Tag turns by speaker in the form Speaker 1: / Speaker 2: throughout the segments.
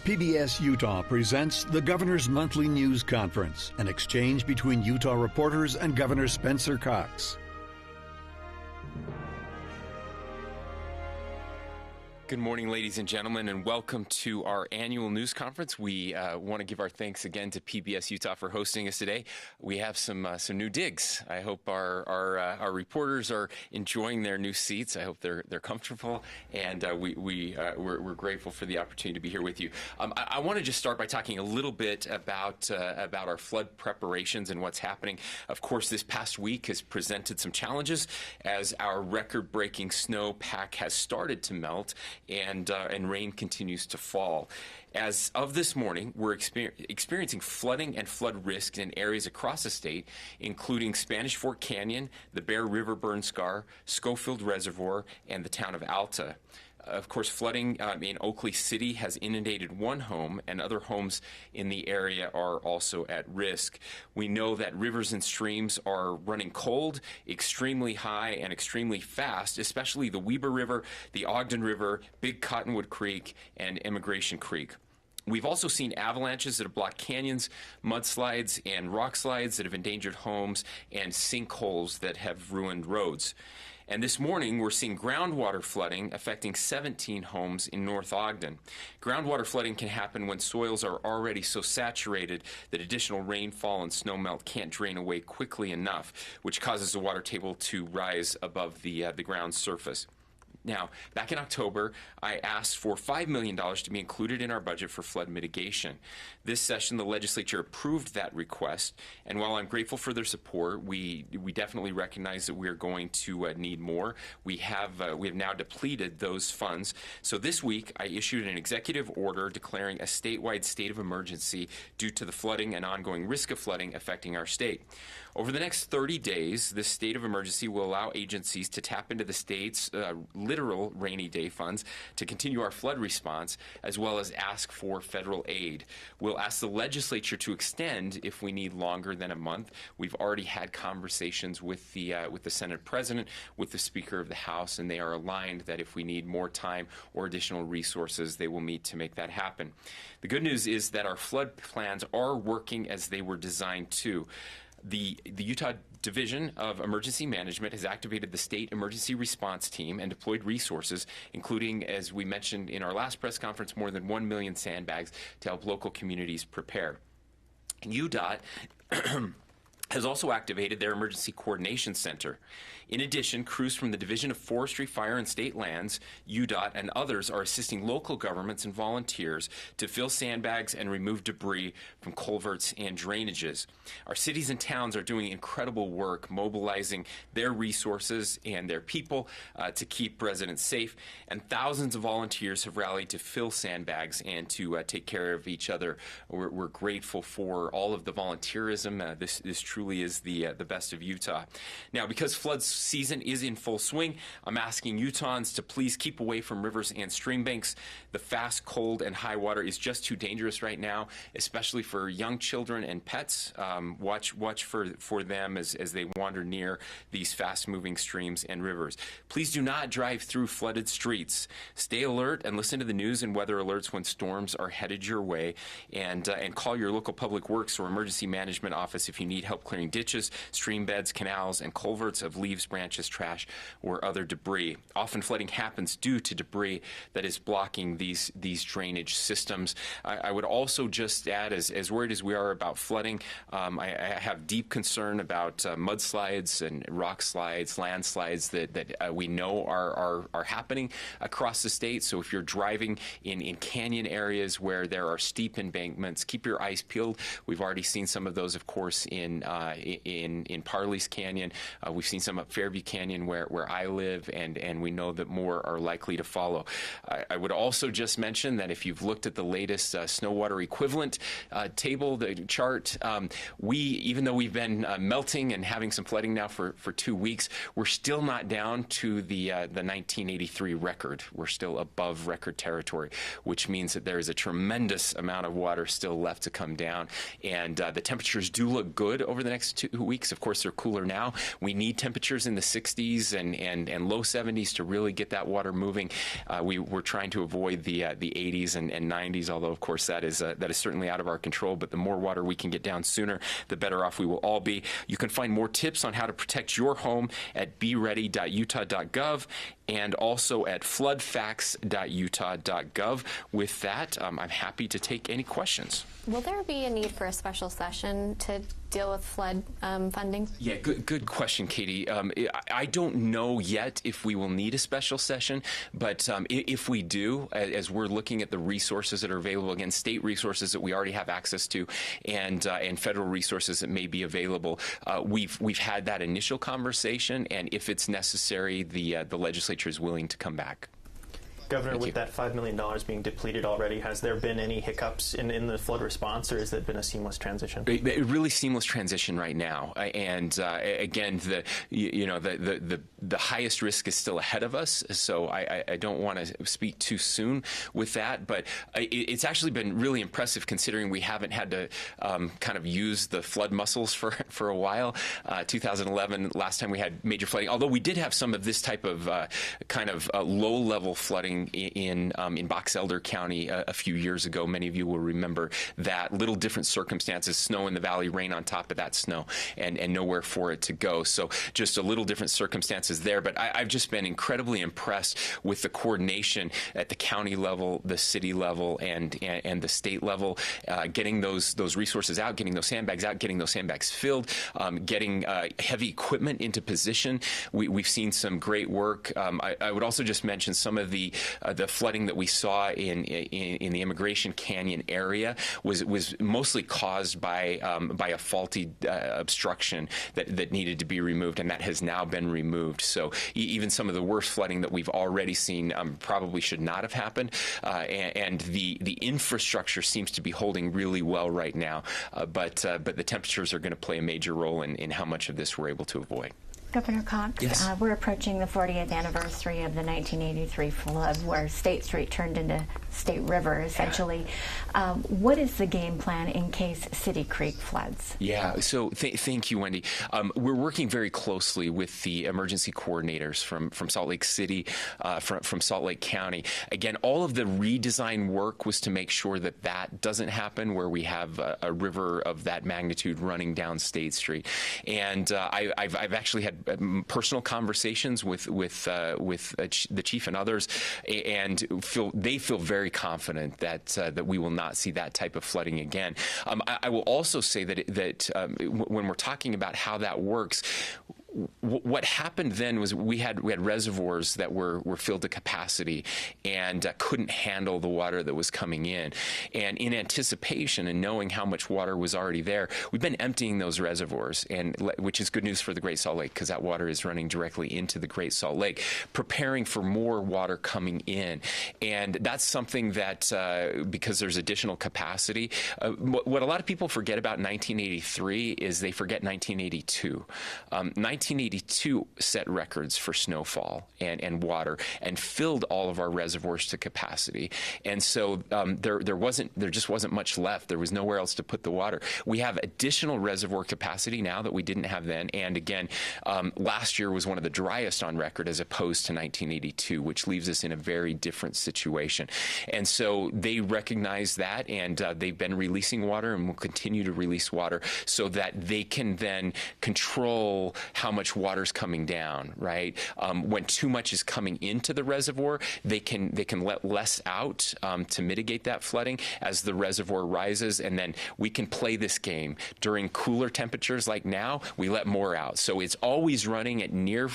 Speaker 1: PBS Utah presents the Governor's Monthly News Conference, an exchange between Utah reporters and Governor Spencer Cox.
Speaker 2: Good morning, ladies and gentlemen, and welcome to our annual news conference. We want to give our thanks again to PBS Utah for hosting us today. We have some new digs. I hope our reporters are enjoying their new seats. I hope they're comfortable, and we're grateful for the opportunity to be here with you. I want to just start by talking a little bit about our flood preparations and what's happening. Of course, this past week has presented some challenges as our record-breaking snowpack has started to melt. And rain continues to fall. As of this morning, we're experiencing flooding and flood risk in areas across the state, including Spanish Fork Canyon, the Bear River burn scar, Schofield Reservoir, and the town of Alta. Of course, flooding in Oakley City has inundated one home, and other homes in the area are also at risk. We know that rivers and streams are running cold, extremely high, and extremely fast, especially the Weber River, the Ogden River, Big Cottonwood Creek, and Immigration Creek. We've also seen avalanches that have blocked canyons, mudslides, and rock slides that have endangered homes, and sinkholes that have ruined roads. And this morning, we're seeing groundwater flooding affecting 17 homes in North Ogden. Groundwater flooding can happen when soils are already so saturated that additional rainfall and snowmelt can't drain away quickly enough, which causes the water table to rise above the ground surface. Now, back in October, I asked for $5 million to be included in our budget for flood mitigation. This session, the legislature approved that request, and while I'm grateful for their support, we definitely recognize that we are going to need more. We have now depleted those funds. So this week, I issued an executive order declaring a statewide state of emergency due to the flooding and ongoing risk of flooding affecting our state. Over the next 30 days, this state of emergency will allow agencies to tap into the state's literal rainy day funds to continue our flood response, as well as ask for federal aid. We'll ask the legislature to extend if we need longer than a month. We've already had conversations with the Senate President, with the Speaker of the House, and they are aligned that if we need more time or additional resources, they will meet to make that happen. The good news is that our flood plans are working as they were designed to. The Utah Division of Emergency Management has activated the State Emergency Response Team and deployed resources, including, as we mentioned in our last press conference, more than 1 million sandbags to help local communities prepare. UDOT has also activated their Emergency Coordination Center. In addition, crews from the Division of Forestry, Fire, and State Lands, UDOT, and others are assisting local governments and volunteers to fill sandbags and remove debris from culverts and drainages. Our cities and towns are doing incredible work mobilizing their resources and their people to keep residents safe, and thousands of volunteers have rallied to fill sandbags and to take care of each other. We're grateful for all of the volunteerism. This truly is the best of Utah. Now, because flood season is in full swing, I'm asking Utahns to please keep away from rivers and stream banks. The fast, cold, and high water is just too dangerous right now, especially for young children and pets. Watch for them as they wander near these fast-moving streams and rivers. Please do not drive through flooded streets. Stay alert and listen to the news and weather alerts when storms are headed your way, and call your local public works or emergency management office if you need help clearing ditches, stream beds, canals, and culverts of leaves, branches, trash, or other debris. Often flooding happens due to debris that is blocking these drainage systems. I would also just add, as worried as we are about flooding, I have deep concern about mudslides and rock slides, landslides that we know are happening across the state. So if you're driving in canyon areas where there are steep embankments, keep your eyes peeled. We've already seen some of those, of course, in Parley's Canyon. We've seen some up Fairview Canyon where I live, and we know that more are likely to follow. I would also just mention that if you've looked at the latest snow water equivalent table, the chart, even though we've been melting and having some flooding now for 2 weeks, we're still not down to the 1983 record. We're still above record territory, which means that there is a tremendous amount of water still left to come down, and the temperatures do look good over the the next 2 weeks. Of course, they're cooler now. We need temperatures in the 60s and low 70s to really get that water moving. We're trying to avoid the 80s and 90s, although, of course, that is certainly out of our control. But the more water we can get down sooner, the better off we will all be. You can find more tips on how to protect your home at beready.utah.gov and also at floodfacts.utah.gov. With that, I'm happy to take any questions.
Speaker 3: Will there be a need for a special session to deal with flood funding?
Speaker 2: Yeah, good question, Katie. I don't know yet if we will need a special session, but if we do, as we're looking at the resources that are available, again, state resources that we already have access to, and federal resources that may be available, we've had that initial conversation, and if it's necessary, the legislature is willing to come back.
Speaker 4: Governor, with that $5 million being depleted already, has there been any hiccups in the flood response, or has it been a seamless transition?
Speaker 2: A really seamless transition right now. And again, the highest risk is still ahead of us, so I don't want to speak too soon with that. But it's actually been really impressive considering we haven't had to kind of use the flood muscles for a while. 2011, last time we had major flooding, although we did have some of this type of low-level flooding in Box Elder County a few years ago. Many of you will remember that. Little different circumstances, snow in the valley, rain on top of that snow, and nowhere for it to go. So just a little different circumstances there. But I've just been incredibly impressed with the coordination at the county level, the city level, and the state level, getting those resources out, getting those sandbags out, getting those sandbags filled, getting heavy equipment into position. We've seen some great work. I would also just mention some of the flooding that we saw in the Immigration Canyon area was mostly caused by a faulty obstruction that needed to be removed, and that has now been removed. So even some of the worst flooding that we've already seen probably should not have happened, and the infrastructure seems to be holding really well right now. But the temperatures are going to play a major role in how much of this we're able to avoid.
Speaker 5: Governor Cox,
Speaker 2: yes.
Speaker 5: We're approaching the 40th anniversary of the 1983 flood where State Street turned into State River, essentially. Yeah. What is the game plan in case City Creek floods?
Speaker 2: Yeah, so thank you, Wendy. We're working very closely with the emergency coordinators from Salt Lake City, from Salt Lake County. Again, all of the redesign work was to make sure that doesn't happen where we have a river of that magnitude running down State Street. And I've actually had personal conversations with the chief and others, and they feel very confident that we will not see that type of flooding again. I will also say that when we're talking about how that works, what happened then was we had reservoirs that were filled to capacity and couldn't handle the water that was coming in. And in anticipation and knowing how much water was already there, we've been emptying those reservoirs, which is good news for the Great Salt Lake because that water is running directly into the Great Salt Lake, preparing for more water coming in. And that's something that, because there's additional capacity, what a lot of people forget about 1983 is they forget 1982. 1982 set records for snowfall and water and filled all of our reservoirs to capacity. And so there just wasn't much left. There was nowhere else to put the water. We have additional reservoir capacity now that we didn't have then. And again, last year was one of the driest on record as opposed to 1982, which leaves us in a very different situation. And so they recognize that, and they've been releasing water and will continue to release water so that they can then control how much water's coming down, right? When too much is coming into the reservoir, they can let less out to mitigate that flooding as the reservoir rises, and then we can play this game. During cooler temperatures like now, we let more out. So it's always running at near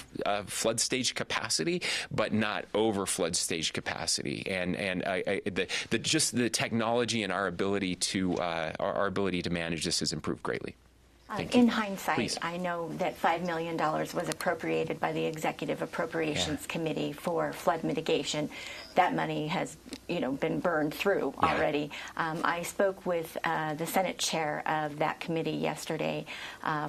Speaker 2: flood stage capacity, but not over flood stage capacity. And just the technology and our ability to manage this has improved greatly.
Speaker 5: In hindsight,
Speaker 2: Please.
Speaker 5: I know that $5 million was appropriated by the Executive Appropriations Committee for flood mitigation. That money has, been burned through already. I spoke with the Senate chair of that committee yesterday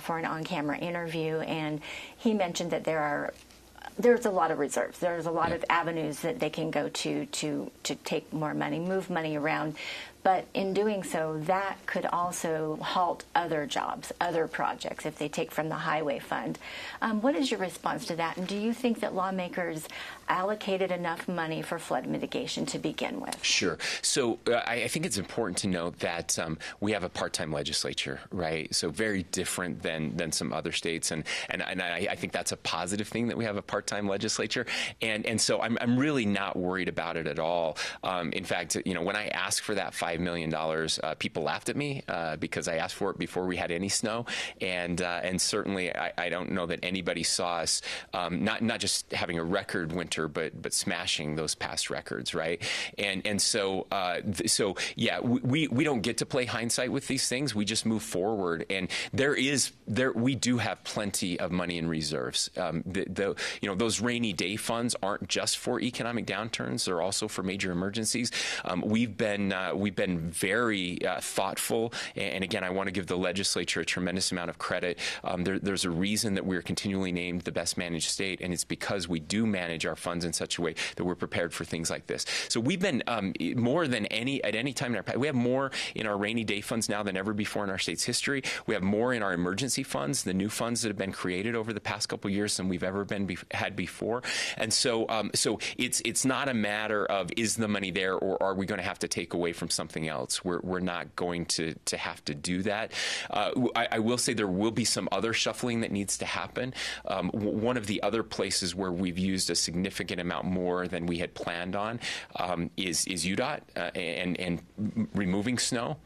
Speaker 5: for an on-camera interview, and he mentioned that there's a lot of reserves. There's a lot of avenues that they can go to take more money, move money around. But in doing so, that could also halt other jobs, other projects, if they take from the highway fund. What is your response to that? And do you think that lawmakers allocated enough money for flood mitigation to begin with?
Speaker 2: Sure. So I think it's important to note that we have a part-time legislature, right? So very different than some other states, and I think that's a positive thing that we have a part-time legislature, and so I'm really not worried about it at all. In fact, when I asked for that $5 million, people laughed at me because I asked for it before we had any snow, and certainly I don't know that anybody saw us not just having a record winter, but smashing those past records, right? And so yeah, we don't get to play hindsight with these things. We just move forward, and we do have plenty of money in reserves. Those rainy day funds aren't just for economic downturns; they're also for major emergencies. We've been very thoughtful, and again, I want to give the legislature a tremendous amount of credit. There's a reason that we're continually named the best managed state, and it's because we do manage our funds in such a way that we're prepared for things like this. So we've been more than at any time in our past. We have more in our rainy day funds now than ever before in our state's history. We have more in our emergency funds, the new funds that have been created over the past couple of years than we've ever had before. And so it's not a matter of is the money there or are we going to have to take away from something else. We're not going to have to do that. I will say there will be some other shuffling that needs to happen. One of the other places where we've used a significant amount more than we had planned on is UDOT and removing snow.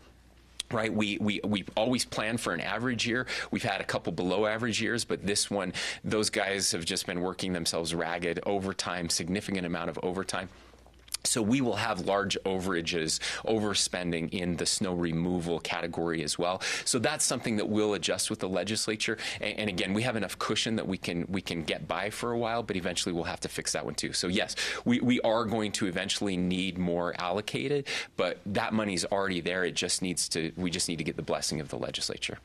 Speaker 2: Right, we always plan for an average year. We've had a couple below average years, but this one, those guys have just been working themselves ragged, overtime, significant amount of overtime. So we will have large overages, overspending in the snow removal category as well. So that's something that we'll adjust with the legislature. And again, we have enough cushion that we can get by for a while, but eventually we'll have to fix that one too. So yes, we are going to eventually need more allocated, but that money's already there. We just need to get the blessing of the legislature.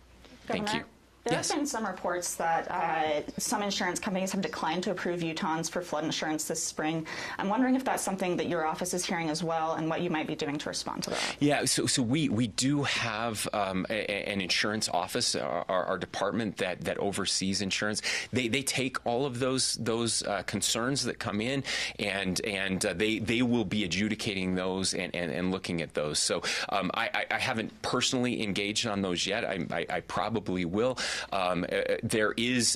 Speaker 6: Governor,
Speaker 2: thank you.
Speaker 6: There
Speaker 2: Yes.
Speaker 6: have been some reports that some insurance companies have declined to approve Utahns for flood insurance this spring. I'm wondering if that's something that your office is hearing as well, and what you might be doing to respond to that.
Speaker 2: Yeah, so we do have an insurance office, our department that oversees insurance. They take all of those concerns that come in, and they will be adjudicating those and looking at those. So I haven't personally engaged on those yet. I probably will. There is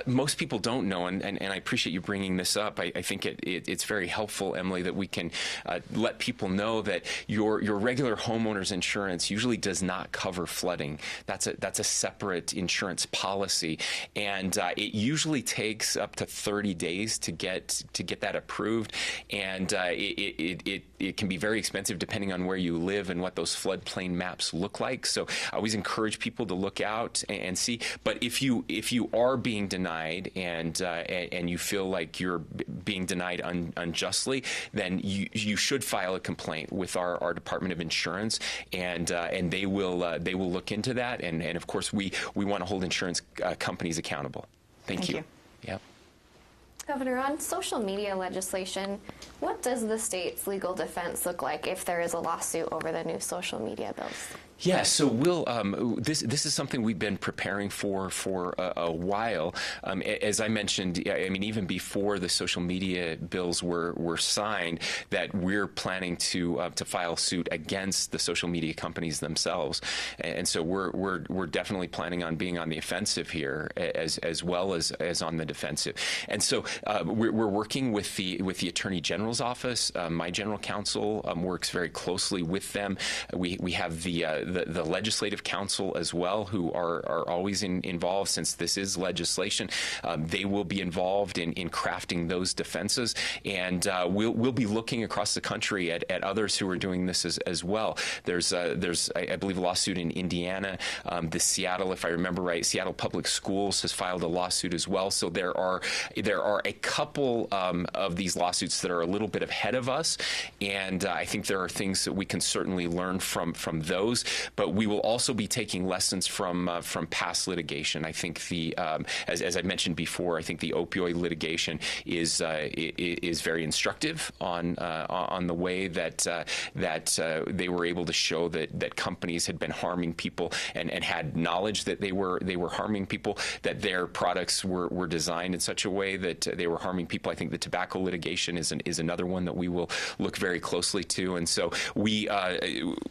Speaker 2: most people don't know, and I appreciate you bringing this up. I think it's very helpful, Emily, that we can let people know that your regular homeowner's insurance usually does not cover flooding. That's a separate insurance policy, and it usually takes up to 30 days to get that approved, and it can be very expensive depending on where you live and what those floodplain maps look like. So I always encourage people to look out and see. But if you are being denied and you feel like you're being denied unjustly, then you should file a complaint with our Department of Insurance, and they will look into that. And of course we want to hold insurance companies accountable. Thank you. Yeah.
Speaker 3: Governor, on social media legislation, what does the state's legal defense look like if there is a lawsuit over the new social media bills?
Speaker 2: Yeah, so we'll. This is something we've been preparing for a while. As I mentioned, I mean, even before the social media bills were signed, that we're planning to file suit against the social media companies themselves, and so we're definitely planning on being on the offensive here as well as on the defensive. And so we're working with the Attorney General's office. My general counsel works very closely with them. We have the Legislative Council as well, who are always involved since this is legislation. They will be involved in crafting those defenses, and we'll be looking across the country at others who are doing this as well. There's I believe a lawsuit in Indiana. The Seattle, if I remember right, Seattle Public Schools has filed a lawsuit as well. So there are a couple of these lawsuits that are a little bit ahead of us, and I think there are things that we can certainly learn from those. but we will also be taking lessons from past litigation. I think as I mentioned before, I think the opioid litigation is very instructive on the way that they were able to show that companies had been harming people and had knowledge that they were harming people, that their products were designed in such a way that they were harming people. I think the tobacco litigation is another one that we will look very closely to. And so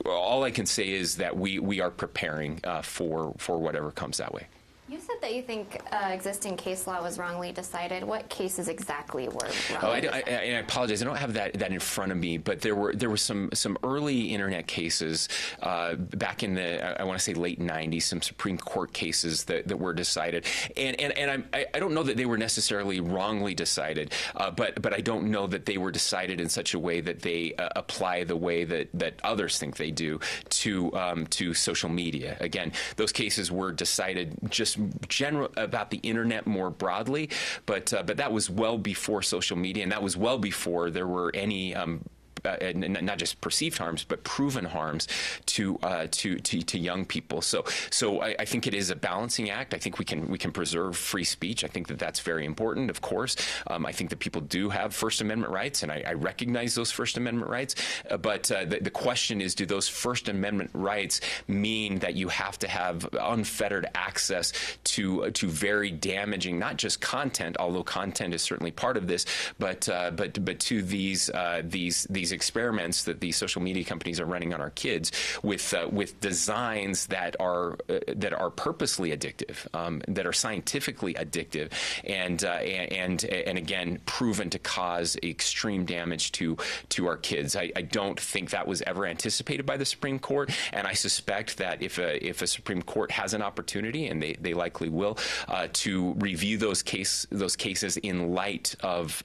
Speaker 2: all I can say is that we are preparing for whatever comes that way.
Speaker 3: You said that you think existing case law was wrongly decided. What cases exactly were wrongly decided?
Speaker 2: I apologize. I don't have that in front of me, but there were some early internet cases back in the, I want to say, late 90s, some Supreme Court cases that were decided. And I don't know that they were necessarily wrongly decided, but I don't know that they were decided in such a way that they apply the way that others think they do to social media. Again, those cases were decided just general about the internet more broadly, but that was well before social media, and that was well before there were any not just perceived harms, but proven harms to young people. So I think it is a balancing act. I think we can preserve free speech. I think that's very important. Of course, I think that people do have First Amendment rights, and I recognize those First Amendment rights. But the question is, do those First Amendment rights mean that you have to have unfettered access to very damaging, not just content, although content is certainly part of this, but to these experiments that these social media companies are running on our kids with designs that are purposely addictive, that are scientifically addictive, and again proven to cause extreme damage to our kids. I don't think that was ever anticipated by the Supreme Court, and I suspect that if a Supreme Court has an opportunity, and they likely will, to review those cases in light of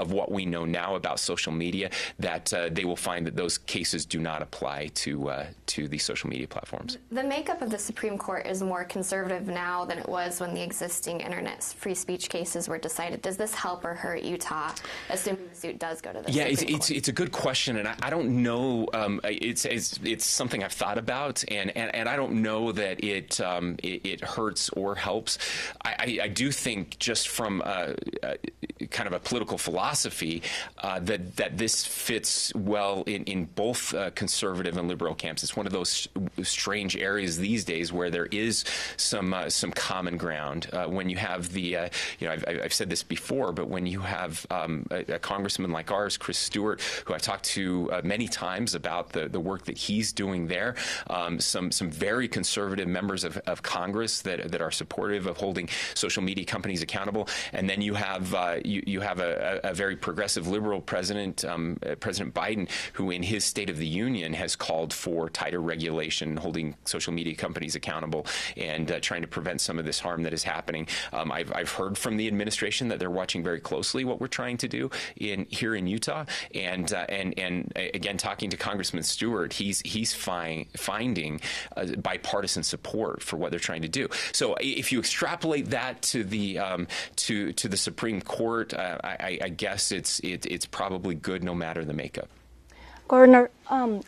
Speaker 2: what we know now about social media, that they will find that those cases do not apply to these social media platforms.
Speaker 3: The makeup of the Supreme Court is more conservative now than it was when the existing internet free speech cases were decided. Does this help or hurt Utah, assuming the suit does go to the Supreme Court?
Speaker 2: It's a good question, and I don't know. It's something I've thought about, and I don't know that it hurts or helps. I do think, just from kind of a political philosophy, that this fits well in both conservative and liberal camps. It's one of those strange areas these days where there is some common ground. When you have I've said this before, but when you have a congressman like ours, Chris Stewart, who I've talked to many times about the work that he's doing there, some very conservative members of Congress that are supportive of holding social media companies accountable, and then you have a very progressive liberal president, President Biden, who in his State of the Union has called for tighter regulation, holding social media companies accountable, and trying to prevent some of this harm that is happening. I've heard from the administration that they're watching very closely what we're trying to do here in Utah, and again, talking to Congressman Stewart, he's finding bipartisan support for what they're trying to do. So if you extrapolate that to the Supreme Court, I guess it's probably good no matter the makeup.
Speaker 7: Governor,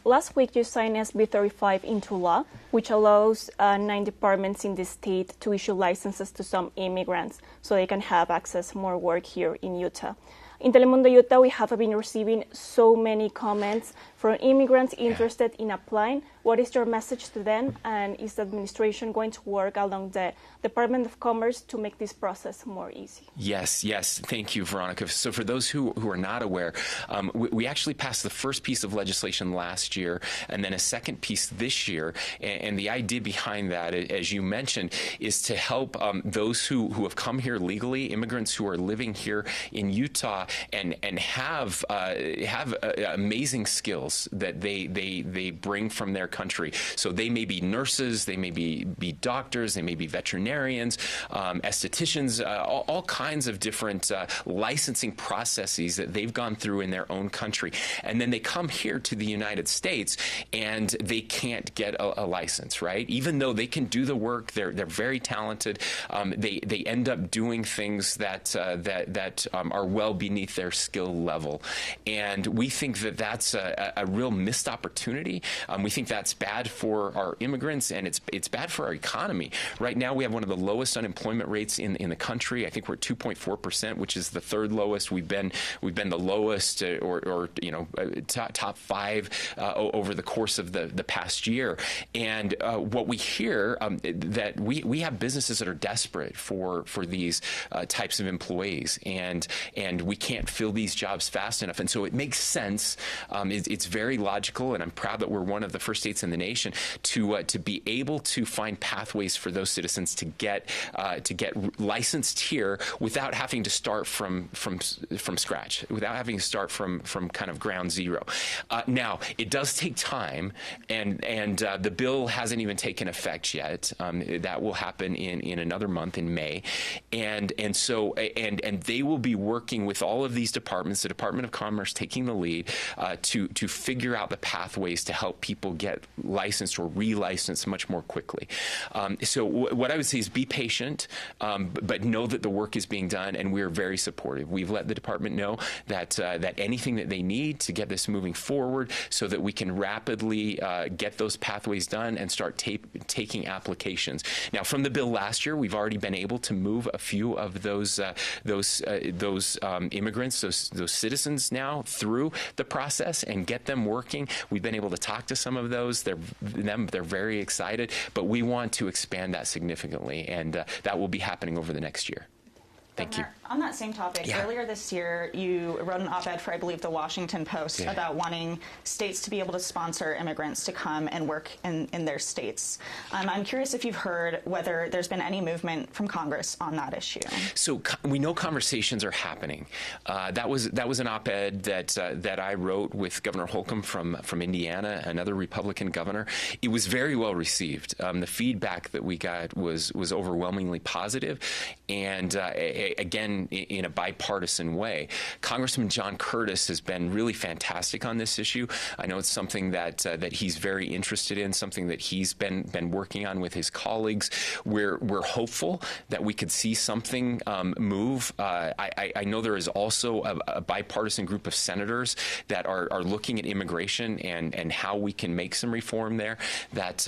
Speaker 7: last week you signed SB 35 into law, which allows 9 departments in the state to issue licenses to some immigrants so they can have access more work here in Utah. In Telemundo Utah, we have been receiving so many comments from immigrants interested in applying. What is your message to them, and is the administration going to work along the Department of Commerce to make this process more easy? Yes.
Speaker 2: Thank you, Veronica. So for those who are not aware, we actually passed the first piece of legislation last year and then a second piece this year. And the idea behind that, as you mentioned, is to help those who have come here legally, immigrants who are living here in Utah and have amazing skills that they bring from their country. So they may be nurses, they may be doctors, they may be veterinarians, estheticians, all kinds of different licensing processes that they've gone through in their own country. And then they come here to the United States and they can't get a license, right? Even though they can do the work, they're very talented, they end up doing things that are well beneath their skill level. And we think that that's a a real missed opportunity. We think that's bad for our immigrants, and it's bad for our economy. Right now, we have one of the lowest unemployment rates in the country. I think we're at 2.4%, which is the third lowest. We've been the lowest, top five over the course of the past year. And what we hear that we have businesses that are desperate for these types of employees, and we can't fill these jobs fast enough. And so it makes sense. It's very logical, and I'm proud that we're one of the first states in the nation to be able to find pathways for those citizens to get licensed here without having to start from scratch, without having to start from kind of ground zero. Now, it does take time, and the bill hasn't even taken effect yet. That will happen in another month, in May, and they will be working with all of these departments, the Department of Commerce taking the lead, to figure out the pathways to help people get licensed or relicensed much more quickly. So what I would say is be patient, but know that the work is being done, and we're very supportive. We've let the department know that anything that they need to get this moving forward so that we can rapidly get those pathways done and start taking applications. Now, from the bill last year, we've already been able to move a few of those immigrants, those citizens now through the process and get them working. We've been able to talk to some of those. They're very excited, but we want to expand that significantly, and that will be happening over the next year. Thank you.
Speaker 6: On that same topic, earlier this year, you wrote an op-ed for, I believe, the Washington Post about wanting states to be able to sponsor immigrants to come and work in their states. I'm curious if you've heard whether there's been any movement from Congress on that issue.
Speaker 2: So we know conversations are happening. That was an op-ed that I wrote with Governor Holcomb from Indiana, another Republican governor. It was very well received. The feedback that we got was overwhelmingly positive, and again, in a bipartisan way. Congressman John Curtis has been really fantastic on this issue. I know it's something that he's very interested in, something that he's been working on with his colleagues. We're hopeful that we could see something move. I know there is also a bipartisan group of senators that are looking at immigration and how we can make some reform there that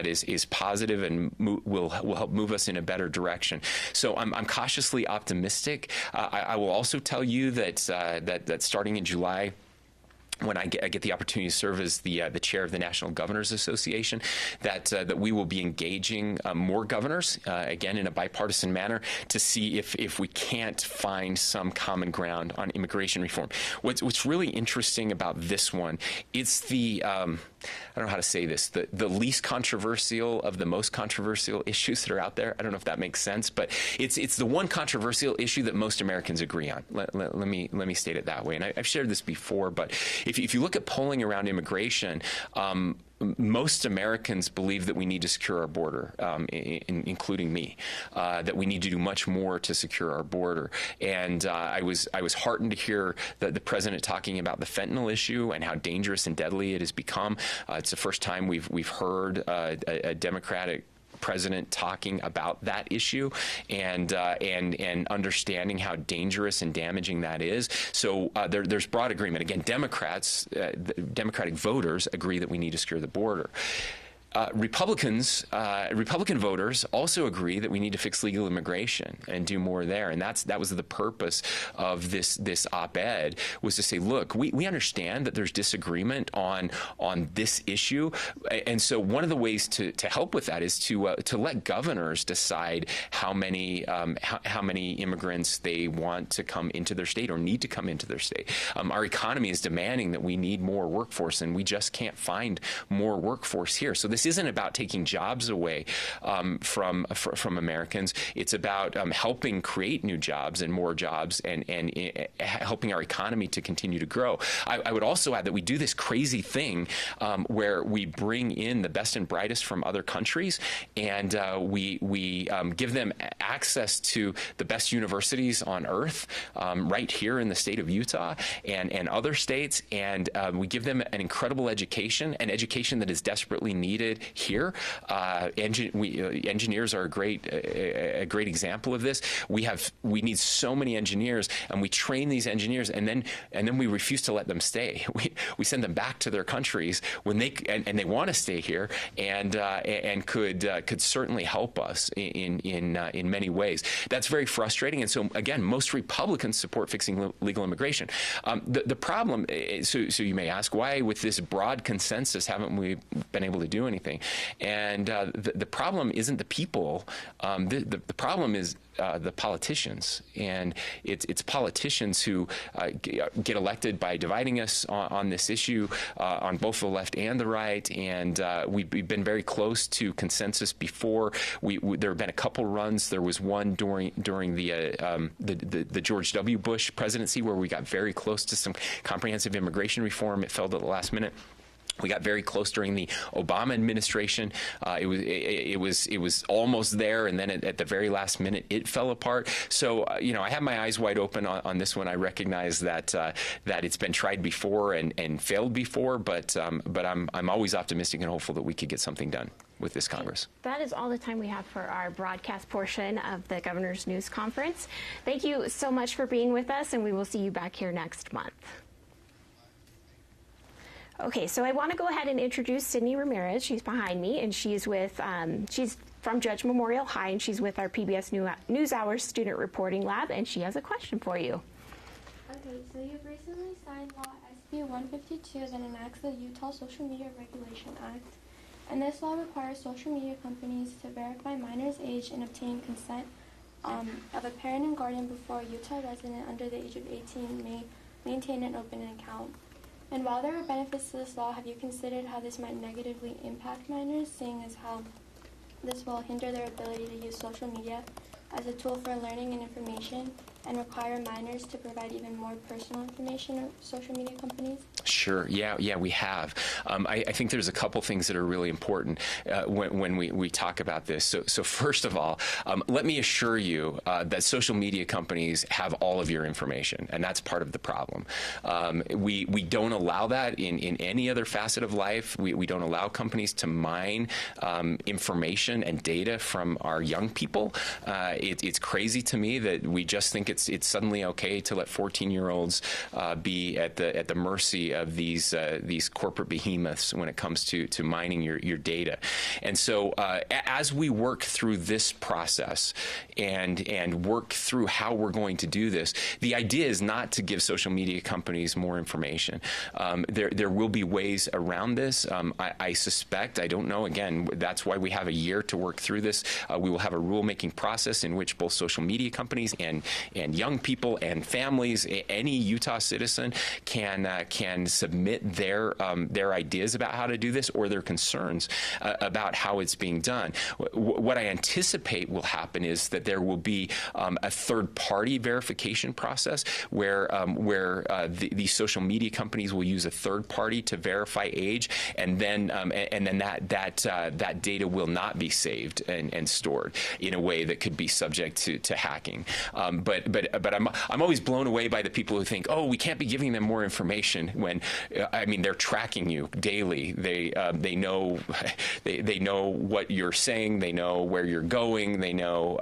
Speaker 2: is positive and will help move us in a better direction. So I'm cautiously optimistic. I will also tell you that starting in July, when I get the opportunity to serve as the chair of the National Governors Association, that we will be engaging more governors, again in a bipartisan manner, to see if we can't find some common ground on immigration reform. What's really interesting about this one, it's the I don't know how to say this, the least controversial of the most controversial issues that are out there. I don't know if that makes sense, but it's the one controversial issue that most Americans agree on. Let me state it that way. And I've shared this before, but if you look at polling around immigration, most Americans believe that we need to secure our border, including me, that we need to do much more to secure our border. And I was heartened to hear the president talking about the fentanyl issue and how dangerous and deadly it has become. It's the first time we've heard a Democratic president talking about that issue and understanding how dangerous and damaging that is. So there's broad agreement. Again, Democratic voters agree that we need to secure the border. Republican voters also agree that we need to fix legal immigration and do more there, and that was the purpose of this op-ed, was to say, look, we understand that there's disagreement on this issue, and so one of the ways to help with that is to let governors decide how many immigrants they want to come into their state or need to come into their state. Our economy is demanding that we need more workforce, and we just can't find more workforce here. So this isn't about taking jobs away from Americans. It's about helping create new jobs and more jobs and helping our economy to continue to grow. I would also add that we do this crazy thing where we bring in the best and brightest from other countries, and we give them access to the best universities on earth right here in the state of Utah and other states, and we give them an incredible education, an education that is desperately needed did here. Engineers are a great example of this. We need so many engineers, and we train these engineers, and then we refuse to let them stay. We send them back to their countries when they want to stay here, and could certainly help us in many ways. That's very frustrating. And so again, most Republicans support fixing legal immigration. The problem, so you may ask, why with this broad consensus haven't we been able to do anything? And the problem isn't the people. The problem is the politicians, and it's politicians who get elected by dividing us on this issue on both the left and the right. And we've been very close to consensus before. There have been a couple runs. There was one during the George W. Bush presidency where we got very close to some comprehensive immigration reform. It fell at the last minute. We got very close during the Obama administration. It was almost there, and then at the very last minute, it fell apart. So I have my eyes wide open on this one. I recognize that it's been tried before and failed before, but I'm always optimistic and hopeful that we could get something done with this Congress.
Speaker 8: That is all the time we have for our broadcast portion of the Governor's News Conference. Thank you so much for being with us, and we will see you back here next month. Okay, so I want to go ahead and introduce Sydney Ramirez. She's behind me, and she's from Judge Memorial High, and she's with our PBS NewsHour Student Reporting Lab, and she has a question for you.
Speaker 9: Okay, so you've recently signed Law SB 152 that enacts the Utah Social Media Regulation Act, and this law requires social media companies to verify minors' age and obtain consent of a parent and guardian before a Utah resident under the age of 18 may maintain and open an account. And while there are benefits to this law, have you considered how this might negatively impact minors, seeing as how this will hinder their ability to use social media as a tool for learning and information, and require minors to provide even more personal information of social media companies?
Speaker 2: Sure. Yeah, we have. I think there's a couple things that are really important when we talk about this. So first of all, let me assure you that social media companies have all of your information, and that's part of the problem. We don't allow that in any other facet of life. We don't allow companies to mine information and data from our young people. It's crazy to me that we just think it's suddenly okay to let 14-year-olds be at the mercy of these corporate behemoths when it comes to mining your data. And so as we work through this process and work through how we're going to do this, the idea is not to give social media companies more information. There will be ways around this. I suspect, I don't know, again, that's why we have a year to work through this. We will have a rulemaking process in which both social media companies and young people and families, any Utah citizen can submit their ideas about how to do this or their concerns about how it's being done. What I anticipate will happen is that there will be a third-party verification process where these social media companies will use a third party to verify age, and then that data will not be saved and stored in a way that could be subject to hacking. But I'm always blown away by the people who think, oh, we can't be giving them more information when, I mean, they're tracking you daily. They know what you're saying. They know where you're going. They know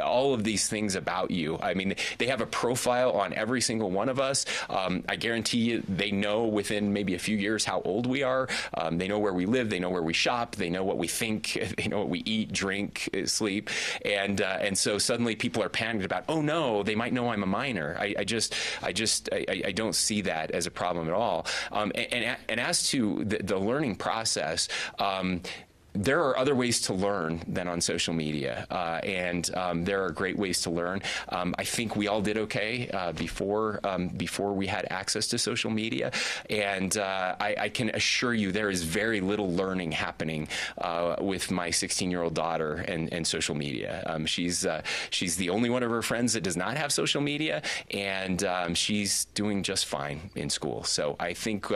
Speaker 2: all of these things about you. I mean, they have a profile on every single one of us. I guarantee you, they know within maybe a few years how old we are. They know where we live. They know where we shop. They know what we think. They know what we eat, drink, sleep, and so suddenly people are panicked about, oh no, they might know I'm a minor. I don't see that as a problem at all. And as to the learning process, there are other ways to learn than on social media, and there are great ways to learn. I think we all did okay before we had access to social media, and I can assure you there is very little learning happening with my 16-year-old daughter and social media. She's the only one of her friends that does not have social media, and she's doing just fine in school. So I think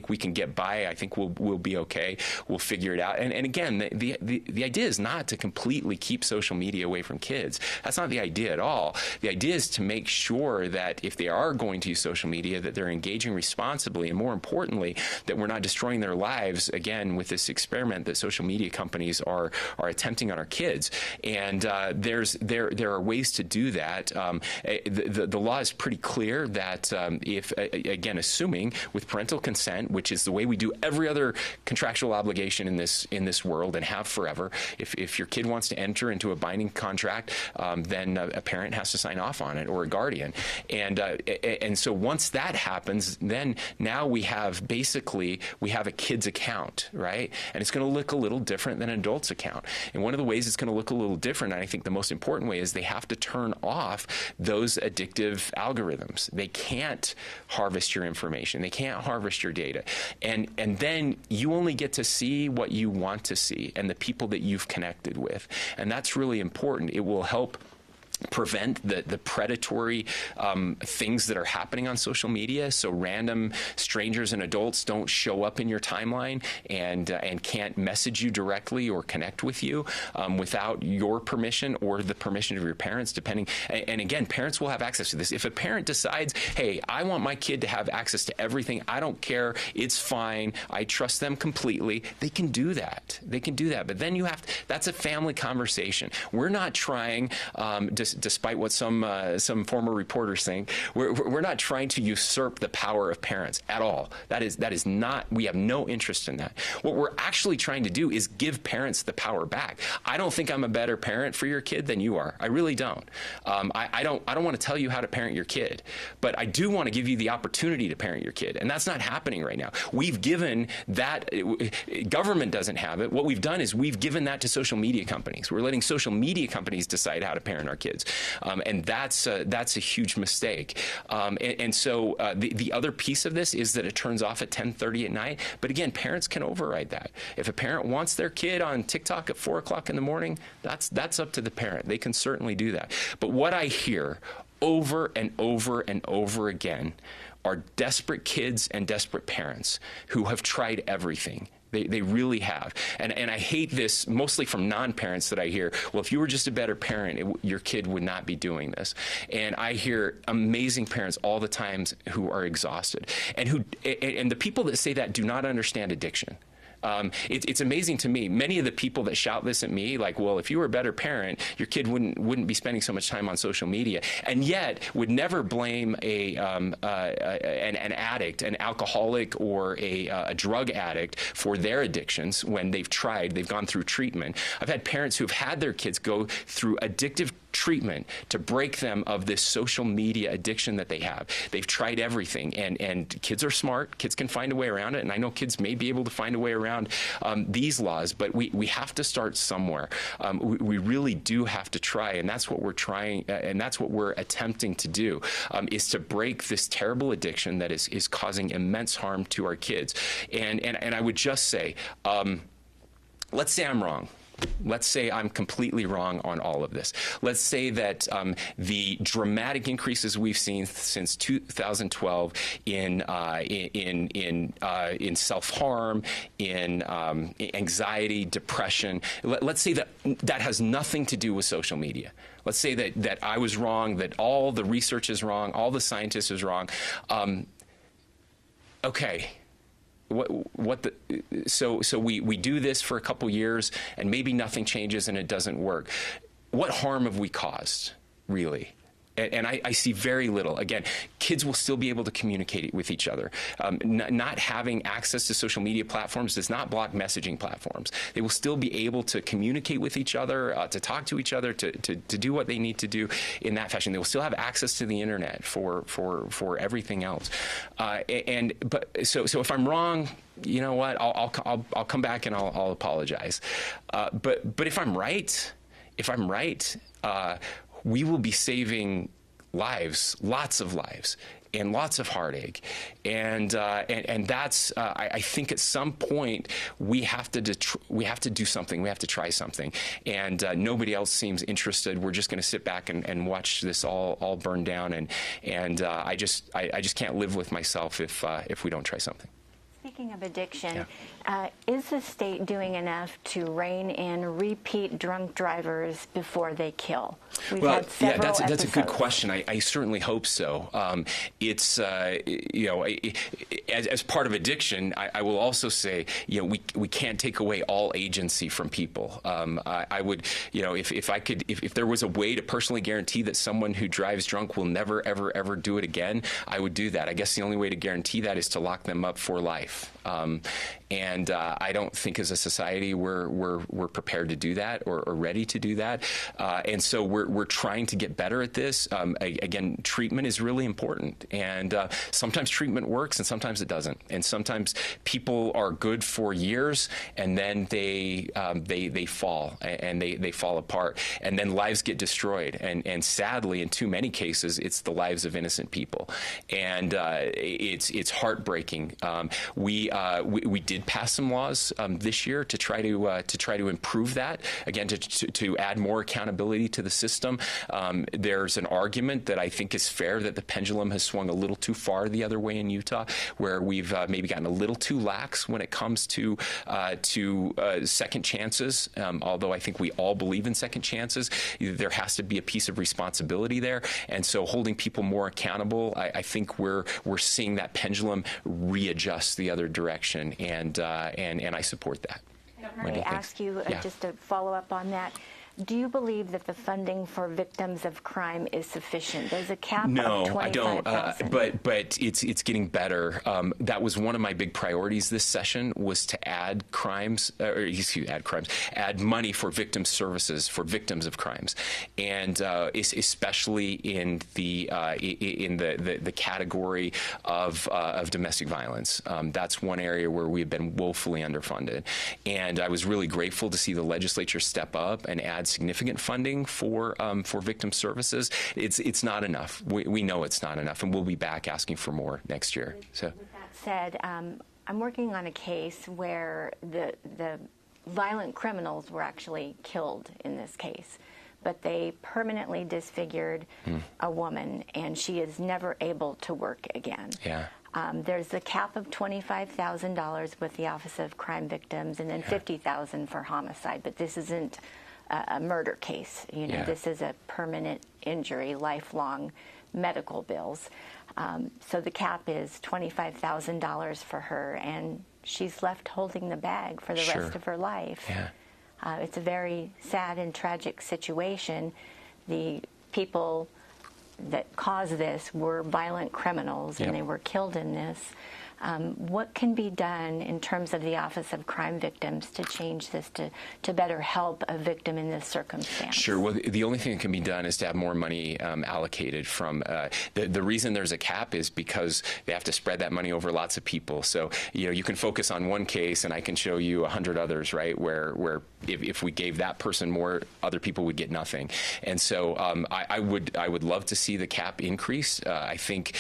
Speaker 2: we can get by. I think we'll be okay. We'll figure it out. And again, again, the idea is not to completely keep social media away from kids. That's not the idea at all. The idea is to make sure that if they are going to use social media, that they're engaging responsibly, and more importantly, that we're not destroying their lives, again, with this experiment that social media companies are attempting on our kids. And there are ways to do that. The law is pretty clear that if, again, assuming with parental consent, which is the way we do every other contractual obligation in this world and have forever, if your kid wants to enter into a binding contract, then a parent has to sign off on it, or a guardian. And so once that happens, then now we have a kid's account, right? And it's going to look a little different than an adult's account. And one of the ways it's going to look a little different, and I think the most important way, is they have to turn off those addictive algorithms. They can't harvest your information. They can't harvest your data. And then you only get to see what you want to see and the people that you've connected with. And that's really important. It will help prevent the predatory things that are happening on social media, so random strangers and adults don't show up in your timeline and can't message you directly or connect with you without your permission or the permission of your parents, depending. And again, parents will have access to this. If a parent decides, hey, I want my kid to have access to everything, I don't care, it's fine, I trust them completely, they can do that. They can do that. But then that's a family conversation. We're not trying despite what some former reporters think, we're not trying to usurp the power of parents at all. That is not. We have no interest in that. What we're actually trying to do is give parents the power back. I don't think I'm a better parent for your kid than you are. I really don't. I don't want to tell you how to parent your kid, but I do want to give you the opportunity to parent your kid, and that's not happening right now. We've given that. Government doesn't have it. What we've done is we've given that to social media companies. We're letting social media companies decide how to parent our kids. And that's a huge mistake. And so the other piece of this is that it turns off at 10:30 at night. But again, parents can override that. If a parent wants their kid on TikTok at 4 o'clock in the morning, that's up to the parent. They can certainly do that. But what I hear over and over and over again are desperate kids and desperate parents who have tried everything. They really have. And I hate this mostly from non-parents that I hear, well, if you were just a better parent, your kid would not be doing this. And I hear amazing parents all the time who are exhausted. And the people that say that do not understand addiction. It's amazing to me. Many of the people that shout this at me, like, well, if you were a better parent, your kid wouldn't be spending so much time on social media, and yet would never blame an addict, an alcoholic, or a drug addict for their addictions when they've gone through treatment. I've had parents who've had their kids go through addictive treatment to break them of this social media addiction that they have. They've tried everything, and kids are smart. Kids can find a way around it, and I know kids may be able to find a way around these laws, but we have to start somewhere. We really do have to try, and that's what we're trying, and that's what we're attempting to do, is to break this terrible addiction that is causing immense harm to our kids. And I would just say, let's say I'm wrong. Let's say I'm completely wrong on all of this. Let's say that the dramatic increases we've seen since 2012 in self-harm, in anxiety, depression. Let's say that has nothing to do with social media. Let's say that I was wrong, that all the research is wrong, all the scientists is wrong. Okay. So we do this for a couple years, and maybe nothing changes and it doesn't work. What harm have we caused, really? And I see very little. Again, kids will still be able to communicate with each other. Not having access to social media platforms does not block messaging platforms. They will still be able to communicate with each other, to talk to each other, to do what they need to do in that fashion. They will still have access to the internet for everything else. So if I'm wrong, you know what? I'll come back and I'll apologize. But if I'm right, we will be saving lives, lots of lives, and lots of heartache. And that's, I think at some point we have to do something. We have to try something. And nobody else seems interested. We're just going to sit back and watch this all burn down. And I just can't live with myself if we don't try something.
Speaker 5: Speaking of addiction, Is the state doing enough to rein in repeat drunk drivers before they kill? We've had several
Speaker 2: that's a good
Speaker 5: episodes.
Speaker 2: question. I certainly hope so. It's as part of addiction, I will also say, we can't take away all agency from people. I would, if there was a way to personally guarantee that someone who drives drunk will never, ever, ever do it again, I would do that. I guess the only way to guarantee that is to lock them up for life. And I don't think as a society we're prepared to do that or ready to do that. And so we're trying to get better at this. Again, treatment is really important. And sometimes treatment works and sometimes it doesn't. And sometimes people are good for years and then they fall and they fall apart. And then lives get destroyed. And sadly, in too many cases, it's the lives of innocent people. And it's heartbreaking. We did pass some laws this year to try to improve that. Again, to add more accountability to the system. There's an argument that I think is fair that the pendulum has swung a little too far the other way in Utah, where we've maybe gotten a little too lax when it comes to second chances. Although I think we all believe in second chances, there has to be a piece of responsibility there. And so holding people more accountable, I think we're seeing that pendulum readjust the other direction, and I support that.
Speaker 5: Let me ask you just to follow up on that. Do you believe that the funding for victims of crime is sufficient? There's a cap of $25,000.
Speaker 2: No, I don't. But it's getting better. That was one of my big priorities this session, was to add add money for victim services for victims of crimes, and especially in the category of domestic violence. That's one area where we've been woefully underfunded, and I was really grateful to see the legislature step up and add significant funding for victim services. It's not enough. We know it's not enough, and we'll be back asking for more next year. So,
Speaker 5: with that said, I'm working on a case where the violent criminals were actually killed in this case, but they permanently disfigured a woman, and she is never able to work again.
Speaker 2: Yeah.
Speaker 5: There's the cap of $25,000 with the Office of Crime Victims, and then $50,000 for homicide. But this isn't a murder case. This is a permanent injury, lifelong medical bills. So the cap is $25,000 for her, and she's left holding the bag for the rest of her life.
Speaker 2: Yeah.
Speaker 5: It's a very sad and tragic situation. The people that caused this were violent criminals, and they were killed in this. What can be done in terms of the Office of Crime Victims to change this, to better help a victim in this circumstance?
Speaker 2: Sure. Well, the only thing that can be done is to have more money allocated from the reason there's a cap is because they have to spread that money over lots of people. So, you can focus on one case and I can show you 100 others, right, where if we gave that person more, other people would get nothing. And so I would love to see the cap increase. I think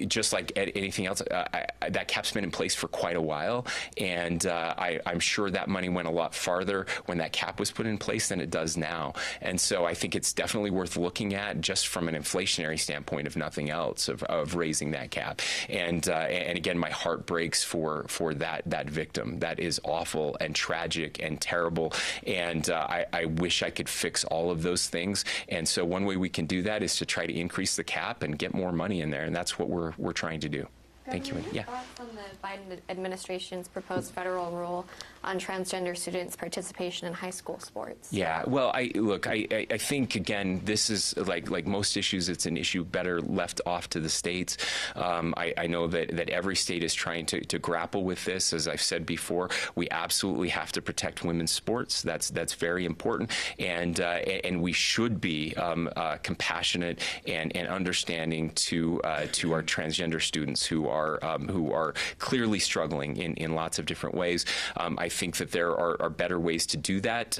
Speaker 2: just like anything else, that cap's been in place for quite a while, and I'm sure that money went a lot farther when that cap was put in place than it does now. And so I think it's definitely worth looking at, just from an inflationary standpoint, if nothing else, of raising that cap. And again, my heart breaks for that victim. That is awful and tragic and terrible. And I wish I could fix all of those things. And so one way we can do that is to try to increase the cap and get more money in there. And that's what we're trying to do. Thank you.
Speaker 3: Yeah. Thoughts on the Biden administration's proposed federal rule on transgender students' participation in high school sports?
Speaker 2: Yeah. Well, I think, again, this is like most issues. It's an issue better left off to the states. I know that every state is trying to grapple with this. As I've said before, we absolutely have to protect women's sports. That's very important, and we should be compassionate and understanding to our transgender students who are clearly struggling in lots of different ways. I think that there are better ways to do that.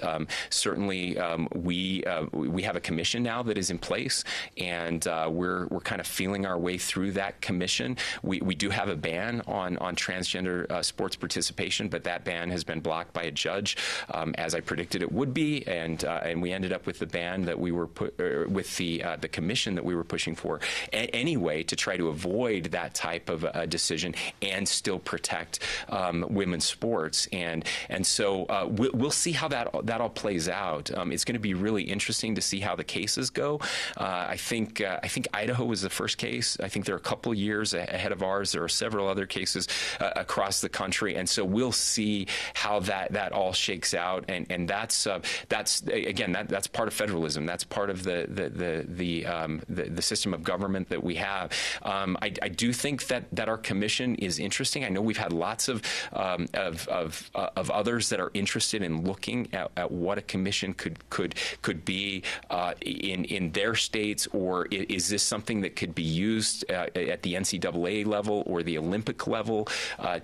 Speaker 2: Certainly, we have a commission now that is in place, and we're kind of feeling our way through that commission. We do have a ban on transgender sports participation, but that ban has been blocked by a judge, as I predicted it would be, and we ended up with the ban that we were with the commission that we were pushing for anyway, to try to avoid that type of a decision and still protect women's sports. And so we'll see how that all plays out. It's going to be really interesting to see how the cases go. I think Idaho was the first case. I think they're a couple years ahead of ours. There are several other cases across the country, and so we'll see how that all shakes out. And that's again, that's part of federalism. That's part of the system of government that we have. I do think that our commission is interesting. I know we've had lots of others that are interested in looking at what a commission could be in their states, or is this something that could be used at the NCAA level or the Olympic level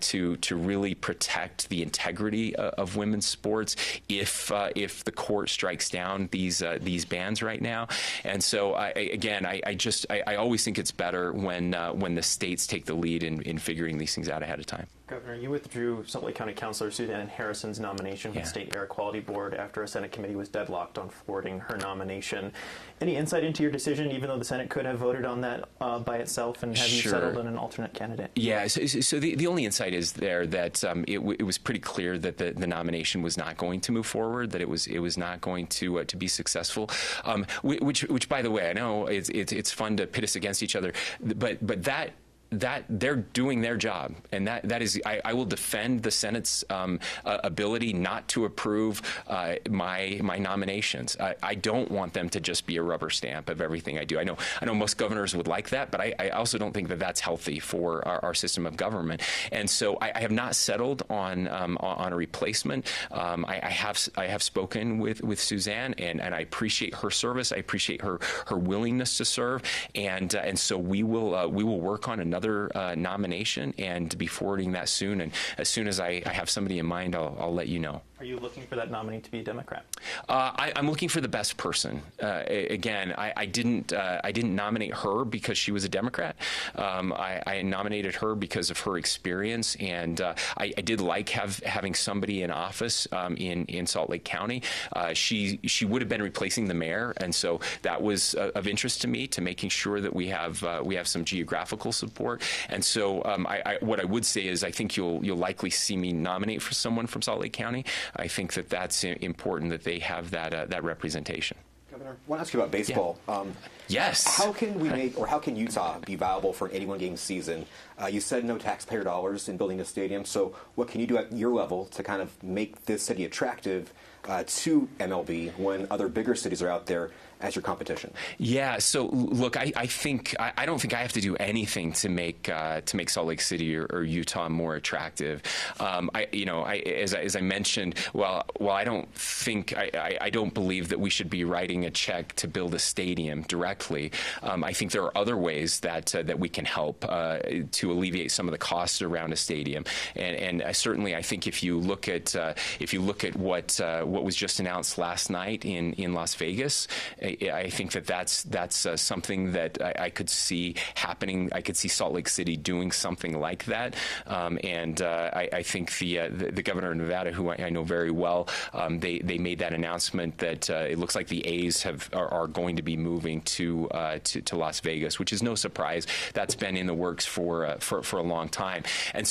Speaker 2: to really protect the integrity of women's sports if the court strikes down these bans right now. And so I always think it's better when the states take the lead in figuring these things out ahead of time.
Speaker 4: Governor, you withdrew Salt Lake County Councilor Suzanne Harrison's nomination from the State Air Quality Board after a Senate committee was deadlocked on forwarding her nomination. Any insight into your decision, even though the Senate could have voted on that by itself, and have you settled on an alternate candidate?
Speaker 2: Yeah, so the only insight is there that it was pretty clear that the nomination was not going to move forward, that it was not going to be successful, which by the way, I know it's fun to pit us against each other, but that they're doing their job, and that is, I will defend the Senate's ability not to approve my nominations. I don't want them to just be a rubber stamp of everything I do. I know most governors would like that, but I also don't think that that's healthy for our system of government. And so I have not settled on a replacement. I have spoken with Suzanne, and I appreciate her service. I appreciate her willingness to serve, and so we will work on another nomination and be forwarding that soon. And as soon as I have somebody in mind, I'll let you know.
Speaker 4: Are you looking for that nominee to be a Democrat?
Speaker 2: I'm looking for the best person. Again, I didn't nominate her because she was a Democrat. I nominated her because of her experience, and I did like having somebody in office in Salt Lake County. She would have been replacing the mayor, and so that was of interest to me, to making sure that we have some geographical support. And so what I would say is I think you'll likely see me nominate for someone from Salt Lake County. I think that's important that they have that representation.
Speaker 10: Governor, I want to ask you about baseball.
Speaker 2: Yeah. Yes.
Speaker 10: How can we how can Utah be viable for an 81-game season? You said no taxpayer dollars in building a stadium, so what can you do at your level to kind of make this city attractive to MLB when other bigger cities are out there as your competition? Yeah,
Speaker 2: so look, I don't think I have to do anything to make Salt Lake City or Utah more attractive. As I mentioned, while I don't think I don't believe that we should be writing a check to build a stadium directly. I think there are other ways that we can help to alleviate some of the costs around a stadium. And certainly, I think if you look at what was just announced last night in Las Vegas, I think that's something that I could see happening. I could see Salt Lake City doing something like that. I think the governor of Nevada, who I know very well, they made that announcement that it looks like the A's are going to be moving to Las Vegas, which is no surprise. That's been in the works for a long time. And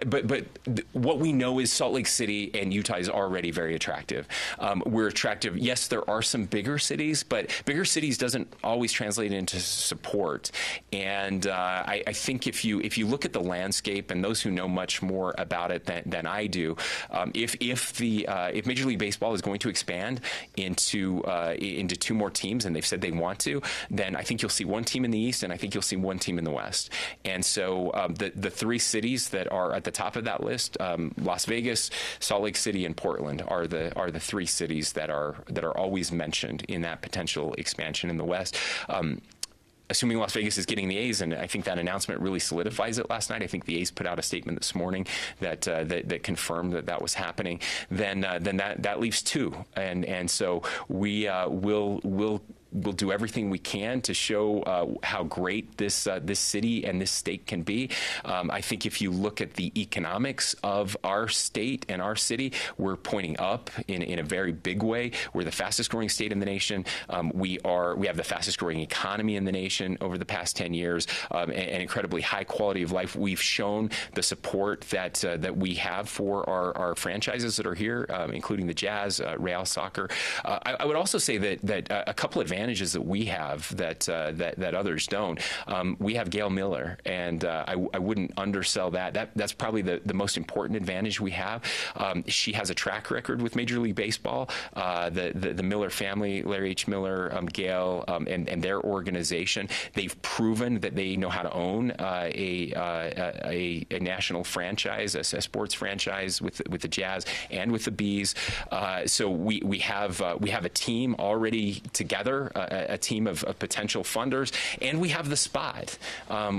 Speaker 2: but what we know is Salt Lake City and Utah is already very attractive. We're attractive. Yes, there are some bigger cities, but bigger cities doesn't always translate into support. And I think if you look at the landscape, and those who know much more about it than I do, if Major League Baseball is going to expand into 2 more teams, and they've said they want to, then I think you'll see 1 team in the East, and I think you'll see 1 team in the West. And so the 3 cities that are at the top of that list, Las Vegas, Salt Lake City, and Portland, are the 3 cities that are always mentioned in that potential expansion in the West. assuming Las Vegas is getting the A's, and I think that announcement really solidifies it last night. I think the A's put out a statement this morning that that confirmed that was happening. Then that leaves 2, and so we we'll do everything we can to show how great this city and this state can be. I think if you look at the economics of our state and our city, we're pointing up in a very big way. We're the fastest growing state in the nation. We have the fastest growing economy in the nation over the past 10 years, and incredibly high quality of life. We've shown the support that we have for our franchises that are here, including the Jazz, Real Soccer. I would also say that a couple advantages that we have that others don't. We have Gail Miller, and I wouldn't undersell that. That's probably the most important advantage we have. She has a track record with Major League Baseball. The Miller family, Larry H. Miller, Gail, and their organization, they've proven that they know how to own a national franchise, a sports franchise with the Jazz and with the Bees. So we have a team already together. A team of potential funders, and we have the spot.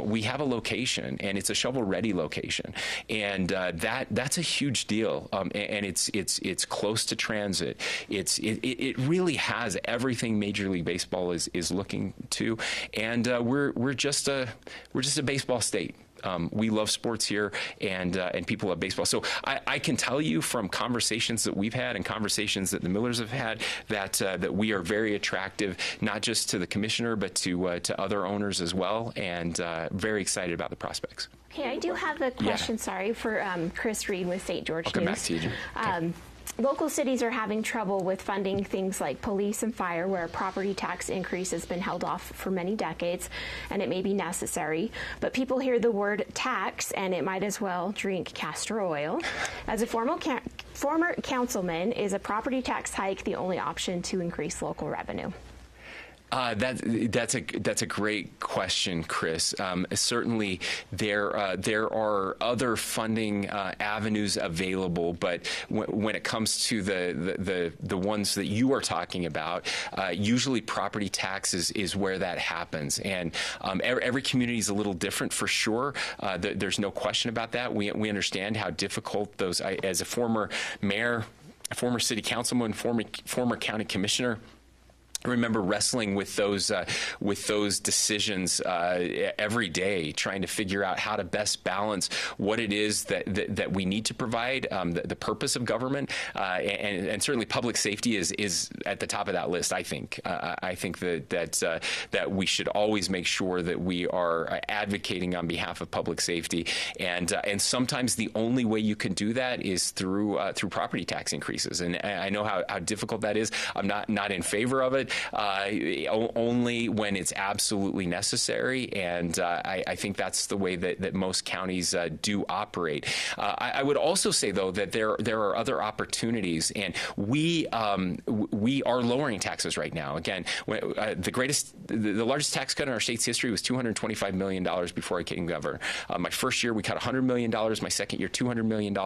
Speaker 2: We have a location, and it's a shovel-ready location, and that's a huge deal. And it's close to transit. It really has everything Major League Baseball is looking to, and we're just a baseball state. We love sports here, and people love baseball. So I can tell you from conversations that we've had and conversations that the Millers have had that we are very attractive, not just to the commissioner, but to other owners as well, and very excited about the prospects.
Speaker 8: Okay, I do have a question, sorry, for Chris Reed with St. George News.
Speaker 2: I'll come back to you, Jim. Okay.
Speaker 8: Local cities are having trouble with funding things like police and fire, where a property tax increase has been held off for many decades, and it may be necessary. But people hear the word tax, and it might as well drink castor oil. As a former councilman, is a property tax hike the only option to increase local revenue?
Speaker 2: That's a great question, Chris. Certainly, there are other funding avenues available, but when it comes to the ones that you are talking about, usually property taxes is where that happens. And every community is a little different, for sure. There's no question about that. We understand how difficult those. As a former mayor, a former city councilman, former county commissioner, I remember wrestling with those decisions every day, trying to figure out how to best balance what it is that we need to provide, the purpose of government, and certainly public safety is at the top of that list. I think that we should always make sure that we are advocating on behalf of public safety, and sometimes the only way you can do that is through property tax increases. And I know how difficult that is. I'm not in favor of it. Only when it's absolutely necessary, and I think that's the way that most counties do operate. I would also say, though, that there are other opportunities, and we are lowering taxes right now. Again, the largest tax cut in our state's history was $225 million before I became governor. My first year, we cut $100 million. My second year, $200 million,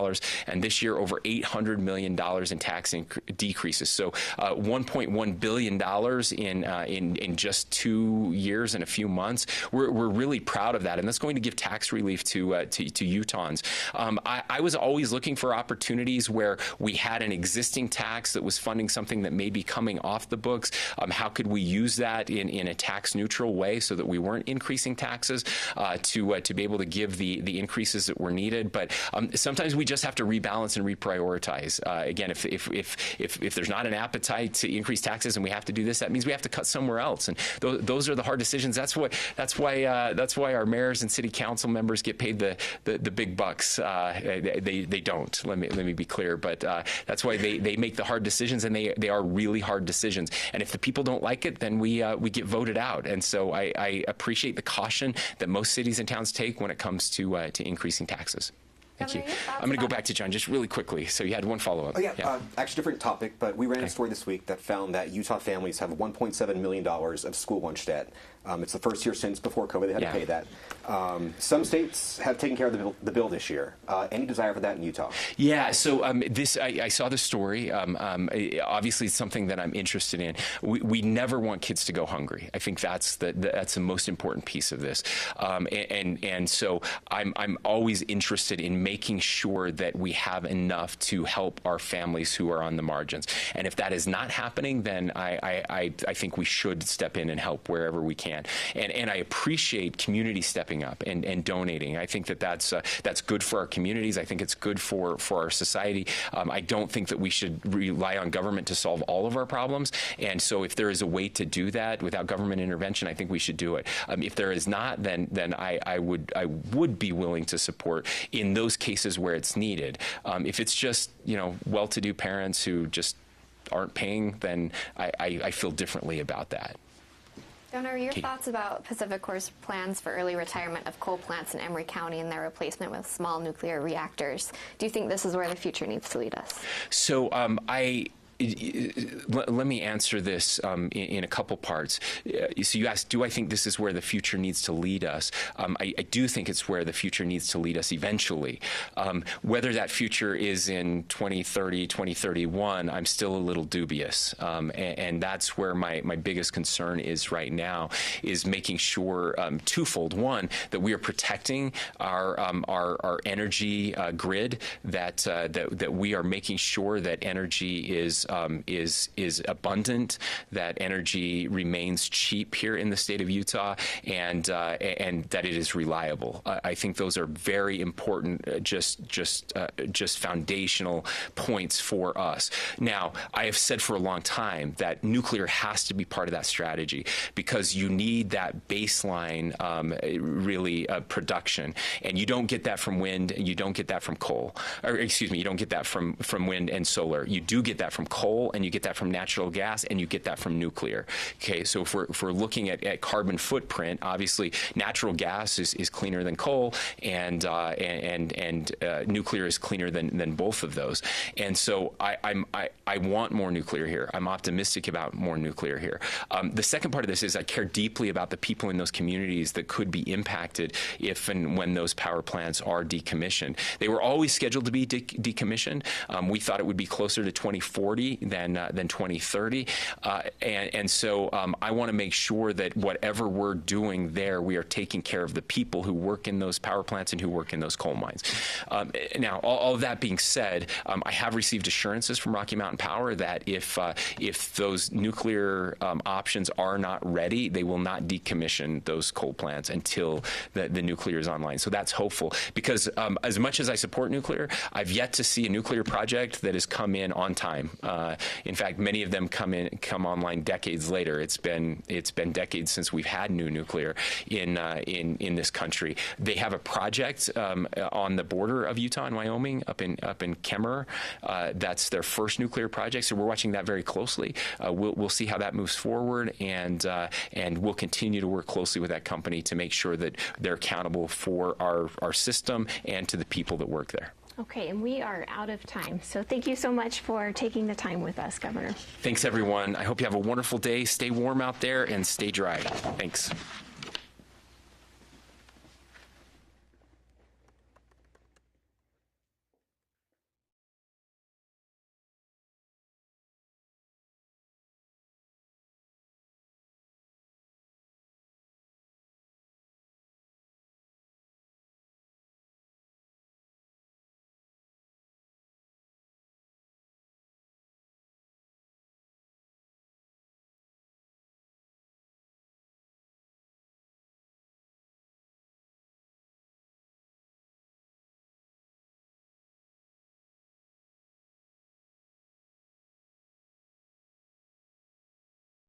Speaker 2: and this year, over $800 million in tax decreases. So $1.1 billion in just 2 years and a few months. We're really proud of that, and that's going to give tax relief to Utahns. I was always looking for opportunities where we had an existing tax that was funding something that may be coming off the books. How could we use that in a tax neutral way so that we weren't increasing taxes to be able to give the increases that were needed? But sometimes we just have to rebalance and reprioritize. Again, if there's not an appetite to increase taxes and we have to do this, that means we have to cut somewhere else. And those are the hard decisions. That's why our mayors and city council members get paid the big bucks. They don't. Let me be clear. But that's why they make the hard decisions, and they are really hard decisions. And if the people don't like it, then we get voted out. And so I appreciate the caution that most cities and towns take when it comes to increasing taxes. Thank you. I'm going to go back to John just really quickly. So you had one follow-up.
Speaker 10: Oh, yeah. Actually, different topic, but we ran a story this week that found that Utah families have $1.7 million of school lunch debt. It's the first year since before COVID they had to pay that. Some states have taken care of the bill this year. Any desire for that in Utah?
Speaker 2: Yeah, so I saw the story. Obviously, it's something that I'm interested in. We never want kids to go hungry. I think that's the most important piece of this. And so I'm always interested in making sure that we have enough to help our families who are on the margins. And if that is not happening, then I think we should step in and help wherever we can. And I appreciate community stepping up and donating. I think that's good for our communities. I think it's good for our society. I don't think that we should rely on government to solve all of our problems. And so if there is a way to do that without government intervention, I think we should do it. If there is not, then I would be willing to support in those cases where it's needed. If it's just, well-to-do parents who just aren't paying, then I feel differently about that.
Speaker 3: Governor, your thoughts about PacifiCorp's plans for early retirement of coal plants in Emery County and their replacement with small nuclear reactors? Do you think this is where the future needs to lead us? So
Speaker 2: let me answer this in a couple parts. So you asked, do I think this is where the future needs to lead us? I do think it's where the future needs to lead us eventually. Whether that future is in 2030, 2031, I'm still a little dubious. And that's where my biggest concern is right now, is making sure twofold. One, that we are protecting our energy grid, that we are making sure that energy is abundant, that energy remains cheap here in the state of Utah, and that it is reliable. I think those are very important, just foundational points for us. Now, I have said for a long time that nuclear has to be part of that strategy, because you need that baseline production, and you don't get that from wind, and you don't get that from coal, or excuse me, you don't get that from wind and solar. You do get that from coal, and you get that from natural gas, and you get that from nuclear. Okay, so if we're looking at carbon footprint, obviously natural gas is cleaner than coal, and nuclear is cleaner than both of those. And so I want more nuclear here. I'm optimistic about more nuclear here. The second part of this is I care deeply about the people in those communities that could be impacted if and when those power plants are decommissioned. They were always scheduled to be decommissioned. We thought it would be closer to 2040 than 2030, and so I want to make sure that whatever we're doing there, we are taking care of the people who work in those power plants and who work in those coal mines. Now, all of that being said, I have received assurances from Rocky Mountain Power that if those nuclear options are not ready, they will not decommission those coal plants until the nuclear is online. So that's hopeful, because as much as I support nuclear, I've yet to see a nuclear project that has come in on time. In fact, many of them come online decades later. It's been decades since we've had new nuclear in this country. They have a project on the border of Utah and Wyoming, up in Kemmerer. That's their first nuclear project, so we're watching that very closely. We'll see how that moves forward, and we'll continue to work closely with that company to make sure that they're accountable for our system and to the people that work there.
Speaker 8: Okay, and we are out of time. So thank you so much for taking the time with us, Governor.
Speaker 2: Thanks, everyone. I hope you have a wonderful day. Stay warm out there and stay dry. Thanks.